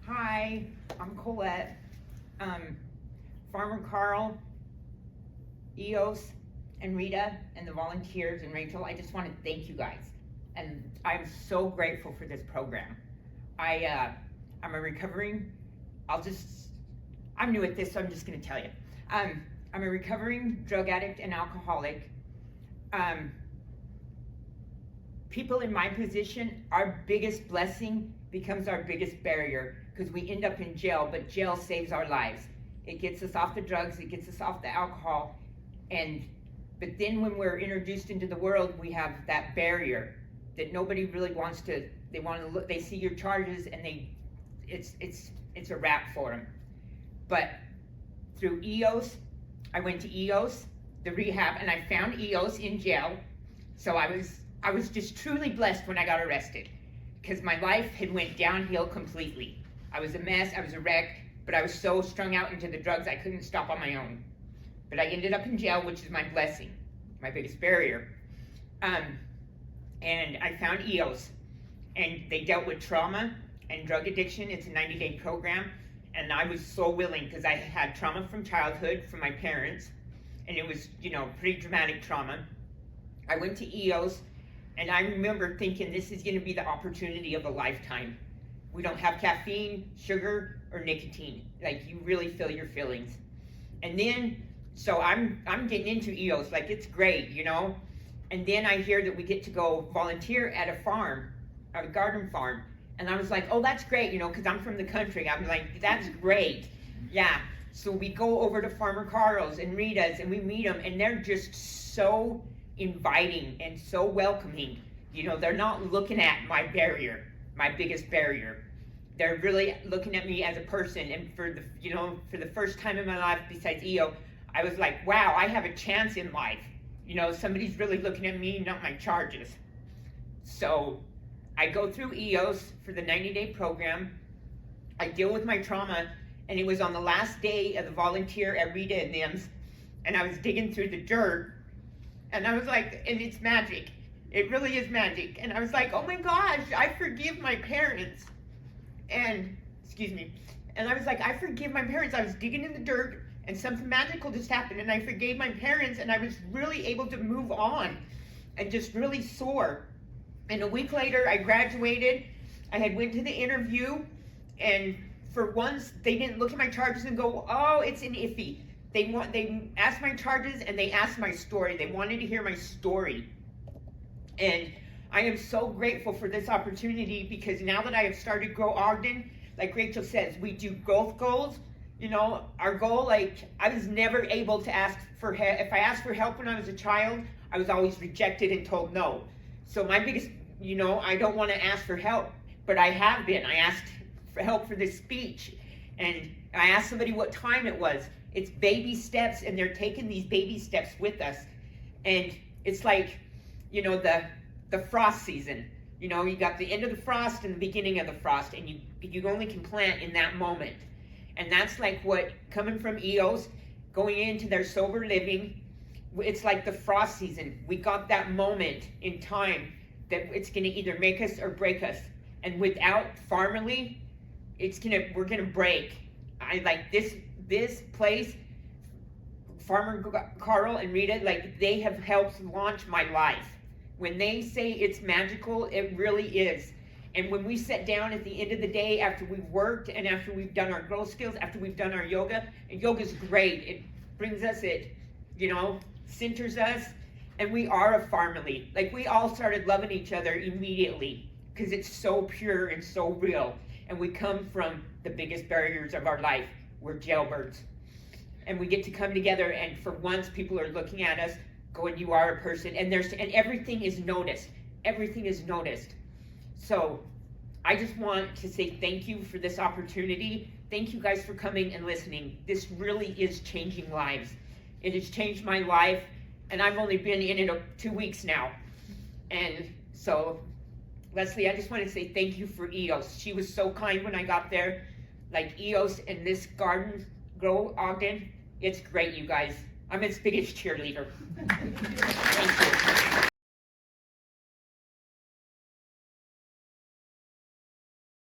Hi, I'm Collett. Farmer Carl, Eos, and Rita, and the volunteers, and Rachel, I just want to thank you guys. And I'm so grateful for this program. I'm a recovering, I'm new at this, so I'm just going to tell you. I'm a recovering drug addict and alcoholic. People in my position, our biggest blessing becomes our biggest barrier because we end up in jail, but jail saves our lives. It gets us off the drugs, it gets us off the alcohol, but then when we're introduced into the world, we have that barrier that nobody really wants to. They want to look. They see your charges, and it's a wrap for them. But through EOS, I went to EOS, the rehab, and I found EOS in jail. So I was just truly blessed when I got arrested, because my life had went downhill completely. I was a mess. I was a wreck. But I was so strung out into the drugs, I couldn't stop on my own. But I ended up in jail, which is my blessing, my biggest barrier. And I found EOS, and they dealt with trauma and drug addiction. It's a 90-day program, and I was so willing because I had trauma from childhood from my parents, and it was, pretty dramatic trauma. I went to EOS, and I remember thinking this is going to be the opportunity of a lifetime. We don't have caffeine, sugar, or nicotine. Like, you really feel your feelings. And then, so I'm getting into EOS, like, it's great, And then I hear that we get to go volunteer at a farm, a garden farm. And I was like, oh, that's great, because I'm from the country. I'm like, that's great. Yeah. So we go over to Farmer Carl's and Rita's, and we meet them, and they're just so inviting and so welcoming. They're not looking at my barrier, my biggest barrier. They're really looking at me as a person, and for the first time in my life besides EO, I was like, wow, I have a chance in life. Somebody's really looking at me, not my charges. So I go through EOS for the 90-day program. I deal with my trauma, and it was on the last day of the volunteer at Rita and them's, and I was digging through the dirt, and I was like, and it's magic. It really is magic. And I was like, oh my gosh, I forgive my parents. And I was like, I forgive my parents. I was digging in the dirt, and something magical just happened, and I forgave my parents, and I was really able to move on and just really soar. And a week later, I graduated. I had went to the interview, and for once, they didn't look at my charges and go, oh, it's an iffy. They asked my charges, and they asked my story. They wanted to hear my story. And I am so grateful for this opportunity, because now that I have started Grow Ogden, like Rachel says, we do growth goals. Our goal, I was never able to ask for help. If I asked for help when I was a child, I was always rejected and told no. So my biggest, I don't want to ask for help, but I have been. I asked for help for this speech, and I asked somebody what time it was. It's baby steps, and they're taking these baby steps with us. And it's like, the frost season. You got the end of the frost and the beginning of the frost, and you only can plant in that moment. And that's like what, coming from EOS, going into their sober living, it's like the frost season. We got that moment in time that it's gonna either make us or break us. And without Farmerly, we're gonna break. I like this place, Farmer Carl and Rita, they have helped launch my life. When they say it's magical, it really is. And when we sit down at the end of the day, after we've worked and after we've done our growth skills, after we've done our yoga, and yoga's great. It brings us, centers us, and we are a family. We all started loving each other immediately because it's so pure and so real. And we come from the biggest barriers of our life. We're jailbirds. And we get to come together, and for once people are looking at us going, you are a person, and everything is noticed. Everything is noticed. So I just want to say thank you for this opportunity. Thank you guys for coming and listening. This really is changing lives. It has changed my life, and I've only been in it 2 weeks now. And so, Leslie, I just want to say thank you for EOS. She was so kind when I got there. EOS and this garden, Grow Ogden, it's great, you guys. I'm its biggest cheerleader. Thank you.